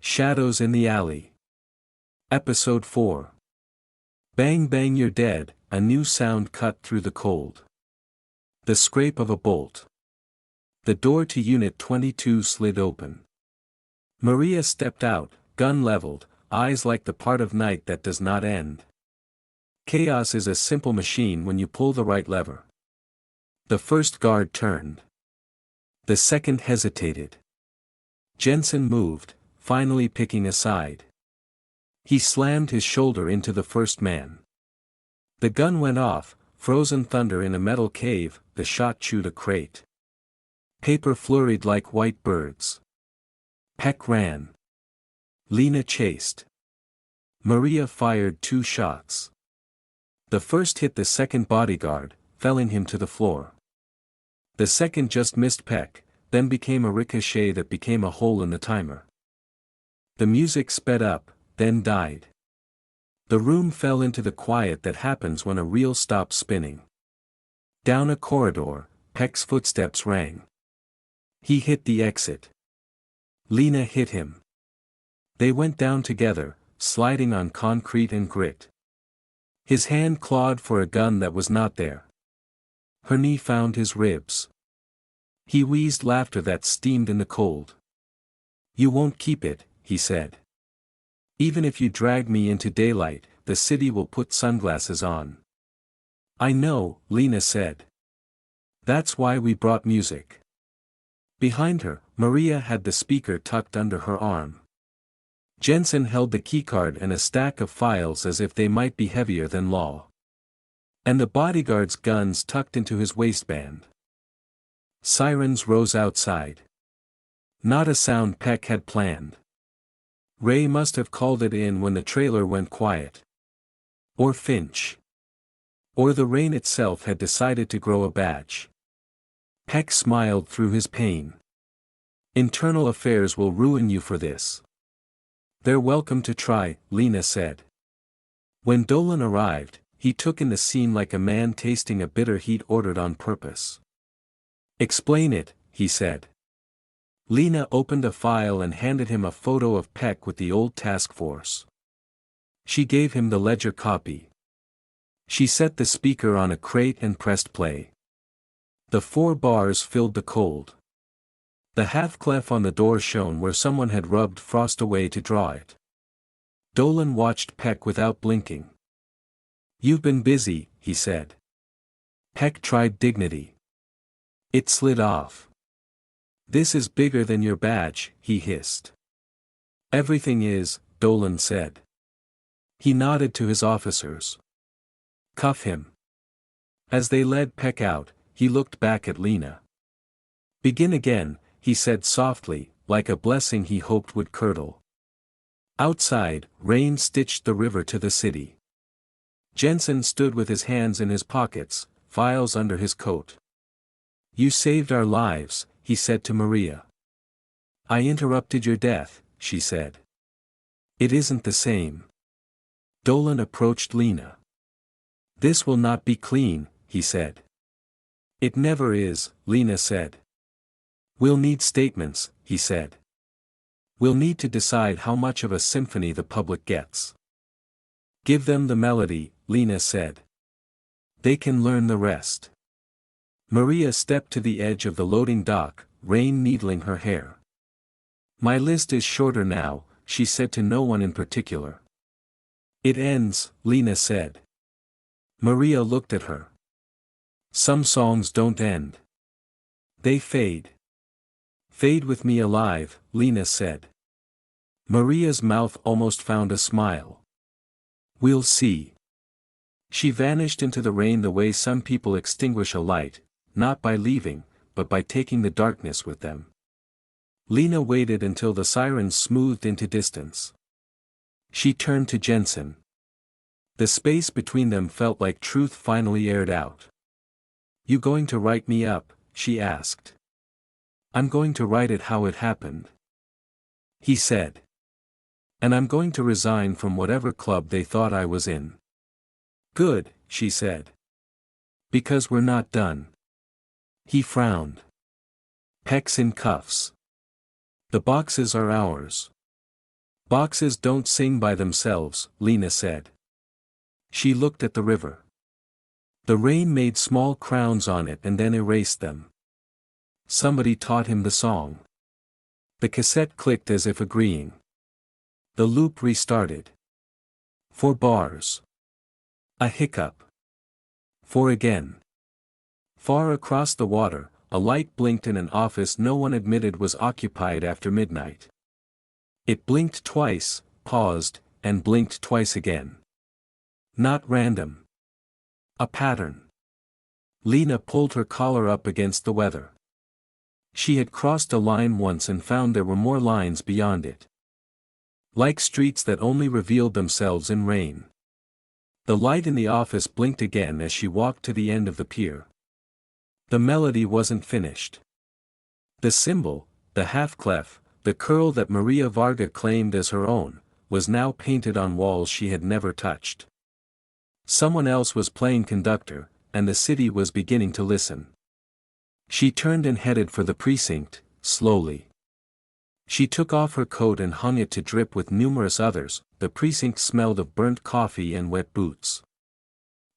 Shadows in the Alley. Episode 4. Bang bang you're dead, a new sound cut through the cold. The scrape of a bolt. The door to Unit 22 slid open. Maria stepped out, gun leveled, eyes like the part of night that does not end. Chaos is a simple machine when you pull the right lever. The first guard turned. The second hesitated. Jenson moved, finally picking a side. He slammed his shoulder into the first man. The gun went off, frozen thunder in a metal cave, the shot chewed a crate. Paper flurried like white birds. Peck ran. Lena chased. Maria fired 2 shots. The first hit the second bodyguard, felling him to the floor. The second just missed Peck, then became a ricochet that became a hole in the timer. The music sped up, then died. The room fell into the quiet that happens when a reel stops spinning. Down a corridor, Peck's footsteps rang. He hit the exit. Lena hit him. They went down together, sliding on concrete and grit. His hand clawed for a gun that was not there. Her knee found his ribs. He wheezed laughter that steamed in the cold. "You won't keep it," he said. "Even if you drag me into daylight, the city will put sunglasses on." "I know," Lena said. "That's why we brought music." Behind her, Maria had the speaker tucked under her arm. Jenson held the keycard and a stack of files as if they might be heavier than law. And the bodyguard's guns tucked into his waistband. Sirens rose outside. Not a sound Peck had planned. Ray must have called it in when the trailer went quiet. Or Finch. Or the rain itself had decided to grow a batch. Peck smiled through his pain. "Internal affairs will ruin you for this." "They're welcome to try," Lena said. When Dolan arrived, he took in the scene like a man tasting a bitter he'd ordered on purpose. "Explain it," he said. Lena opened a file and handed him a photo of Peck with the old task force. She gave him the ledger copy. She set the speaker on a crate and pressed play. The 4 bars filled the cold. The half-clef on the door shone where someone had rubbed frost away to draw it. Dolan watched Peck without blinking. "You've been busy," he said. Peck tried dignity. It slid off. "This is bigger than your badge," he hissed. "Everything is," Dolan said. He nodded to his officers. "Cuff him." As they led Peck out, he looked back at Lena. "Begin again," he said softly, like a blessing he hoped would curdle. Outside, rain stitched the river to the city. Jenson stood with his hands in his pockets, files under his coat. "You saved our lives," he said to Maria. "I interrupted your death," she said. "It isn't the same." Dolan approached Lena. "This will not be clean," he said. "It never is," Lena said. "We'll need statements," he said. "We'll need to decide how much of a symphony the public gets." "Give them the melody," Lena said. "They can learn the rest." Maria stepped to the edge of the loading dock, rain needling her hair. "My list is shorter now," she said to no one in particular. "It ends," Lena said. Maria looked at her. "Some songs don't end. They fade." "Fade with me alive," Lena said. Maria's mouth almost found a smile. "We'll see." She vanished into the rain the way some people extinguish a light, not by leaving, but by taking the darkness with them. Lena waited until the sirens smoothed into distance. She turned to Jenson. The space between them felt like truth finally aired out. "You going to write me up?" she asked. "I'm going to write it how it happened," he said. "And I'm going to resign from whatever club they thought I was in." "Good," she said. "Because we're not done." He frowned. "Peck's in cuffs. The boxes are ours." Boxes don't sing by themselves, Lena said. She looked at the river. The rain made small crowns on it and then erased them. Somebody taught him the song. The cassette clicked as if agreeing. The loop restarted. 4 bars. A hiccup. 4 again. Far across the water, a light blinked in an office no one admitted was occupied after midnight. It blinked twice, paused, and blinked twice again. Not random. A pattern. Lena pulled her collar up against the weather. She had crossed a line once and found there were more lines beyond it. Like streets that only revealed themselves in rain. The light in the office blinked again as she walked to the end of the pier. The melody wasn't finished. The symbol, the half-clef, the curl that Maria Varga claimed as her own, was now painted on walls she had never touched. Someone else was playing conductor, and the city was beginning to listen. She turned and headed for the precinct, slowly. She took off her coat and hung it to drip with numerous others. The precinct smelled of burnt coffee and wet boots.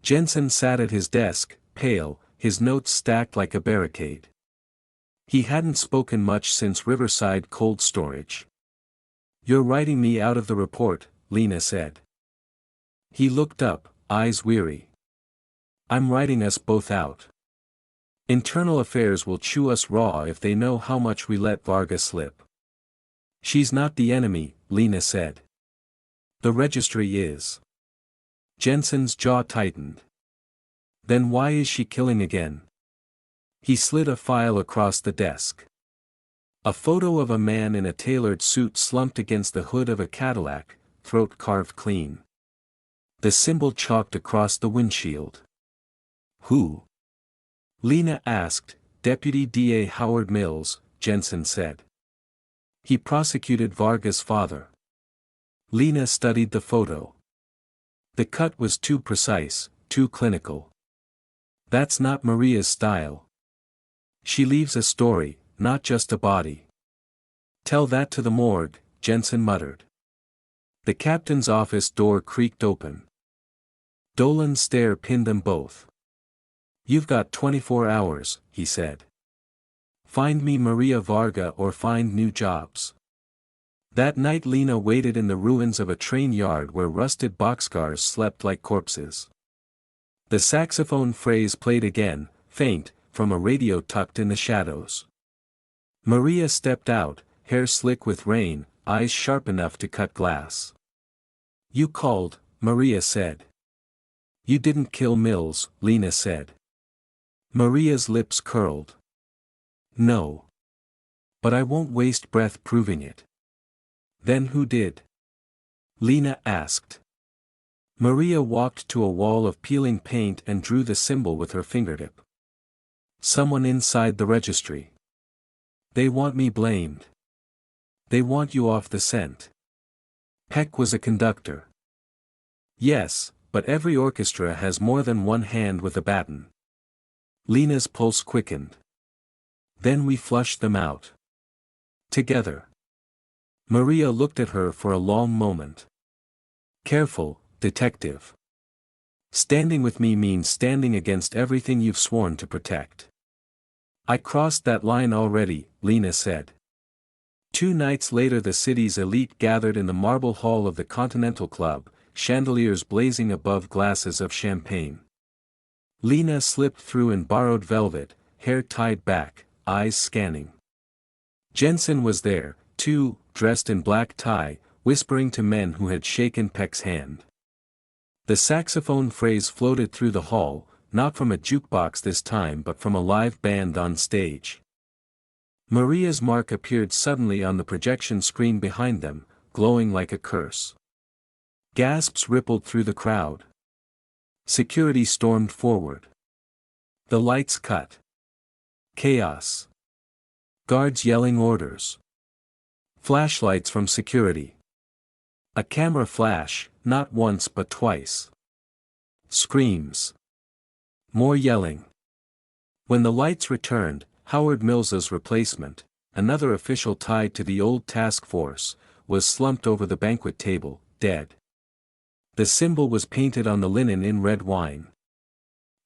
Jenson sat at his desk, pale, his notes stacked like a barricade. He hadn't spoken much since Riverside cold storage. "You're writing me out of the report," Lena said. He looked up, eyes weary. "I'm writing us both out. Internal affairs will chew us raw if they know how much we let Varga slip." "She's not the enemy," Lena said. "The registry is." Jenson's jaw tightened. "Then why is she killing again?" He slid a file across the desk. A photo of a man in a tailored suit slumped against the hood of a Cadillac, throat carved clean. The symbol chalked across the windshield. "Who?" Lena asked. "Deputy DA Howard Mills," Jenson said. "He prosecuted Varga's father." Lena studied the photo. The cut was too precise, too clinical. That's not Maria's style. She leaves a story, not just a body. "Tell that to the morgue," Jenson muttered. The captain's office door creaked open. Dolan's stare pinned them both. "You've got 24 hours, he said. "Find me Maria Varga or find new jobs." That night Lena waited in the ruins of a train yard where rusted boxcars slept like corpses. The saxophone phrase played again, faint, from a radio tucked in the shadows. Maria stepped out, hair slick with rain, eyes sharp enough to cut glass. "You called," Maria said. "You didn't kill Mills," Lena said. Maria's lips curled. "No. But I won't waste breath proving it." "Then who did?" Lena asked. Maria walked to a wall of peeling paint and drew the symbol with her fingertip. "Someone inside the registry. They want me blamed. They want you off the scent." Peck was a conductor. "Yes, but every orchestra has more than one hand with a baton." Lena's pulse quickened. "Then we flush them out. Together." Maria looked at her for a long moment. "Careful, detective. Standing with me means standing against everything you've sworn to protect." "I crossed that line already," Lena said. 2 nights later the city's elite gathered in the marble hall of the Continental Club, chandeliers blazing above glasses of champagne. Lena slipped through in borrowed velvet, hair tied back, eyes scanning. Jenson was there, too, dressed in black tie, whispering to men who had shaken Peck's hand. The saxophone phrase floated through the hall, not from a jukebox this time but from a live band on stage. Maria's mark appeared suddenly on the projection screen behind them, glowing like a curse. Gasps rippled through the crowd. Security stormed forward. The lights cut. Chaos. Guards yelling orders. Flashlights from security. A camera flash, not once but twice. Screams. More yelling. When the lights returned, Howard Mills's replacement, another official tied to the old task force, was slumped over the banquet table, dead. The symbol was painted on the linen in red wine.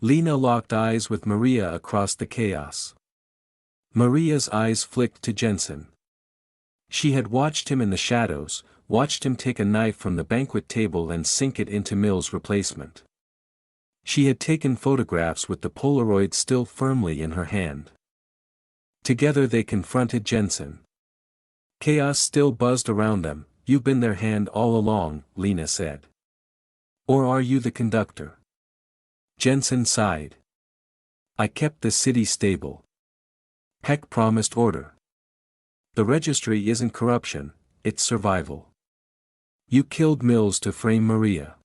Lena locked eyes with Maria across the chaos. Maria's eyes flicked to Jenson. She had watched him in the shadows, watched him take a knife from the banquet table and sink it into Mill's replacement. She had taken photographs with the Polaroid still firmly in her hand. Together they confronted Jenson. Chaos still buzzed around them. "You've been their hand all along," Lena said. "Or are you the conductor?" Jenson sighed. "I kept the city stable. Heck promised order. The registry isn't corruption, it's survival. You killed Mills to frame Maria."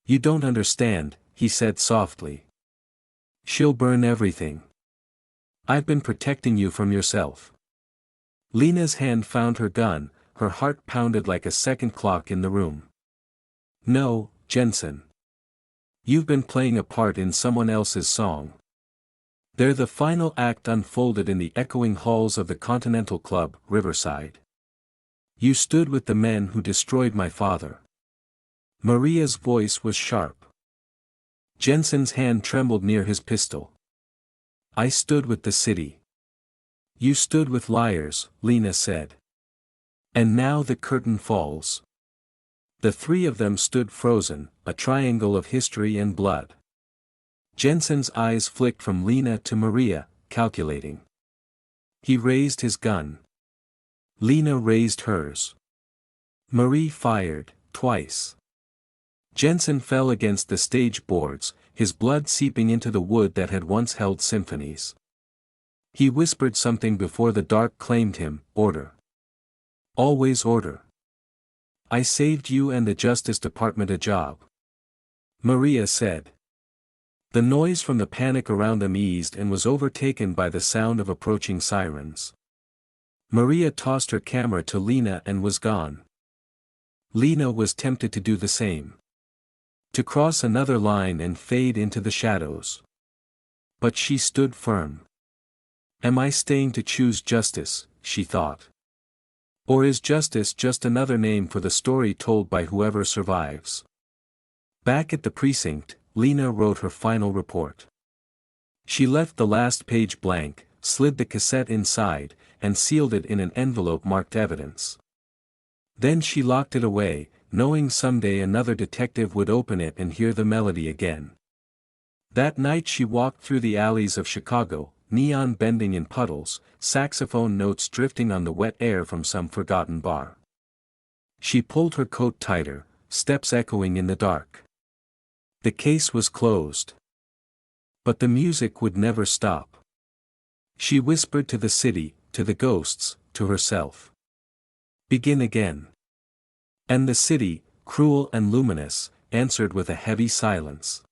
"You don't understand," he said softly. "She'll burn everything. I've been protecting you from yourself." Lena's hand found her gun, her heart pounded like a second clock in the room. "No, Jenson. You've been playing a part in someone else's song." There the final act unfolded in the echoing halls of the Continental Club, Riverside. "You stood with the men who destroyed my father." Maria's voice was sharp. Jenson's hand trembled near his pistol. "I stood with the city." "You stood with liars," Lena said. And now the curtain falls. The three of them stood frozen, a triangle of history and blood. Jenson's eyes flicked from Lena to Maria, calculating. He raised his gun. Lena raised hers. Marie fired, twice. Jenson fell against the stage boards, his blood seeping into the wood that had once held symphonies. He whispered something before the dark claimed him, "Order. Always order. I saved you and the Justice Department a job," Maria said. The noise from the panic around them eased and was overtaken by the sound of approaching sirens. Maria tossed her camera to Lena and was gone. Lena was tempted to do the same. To cross another line and fade into the shadows. But she stood firm. "Am I staying to choose justice?" she thought. "Or is justice just another name for the story told by whoever survives?" Back at the precinct, Lena wrote her final report. She left the last page blank, slid the cassette inside, and sealed it in an envelope marked evidence. Then she locked it away, knowing someday another detective would open it and hear the melody again. That night she walked through the alleys of Chicago, neon bending in puddles, saxophone notes drifting on the wet air from some forgotten bar. She pulled her coat tighter, steps echoing in the dark. The case was closed. But the music would never stop. She whispered to the city, to the ghosts, to herself. "Begin again." And the city, cruel and luminous, answered with a heavy silence.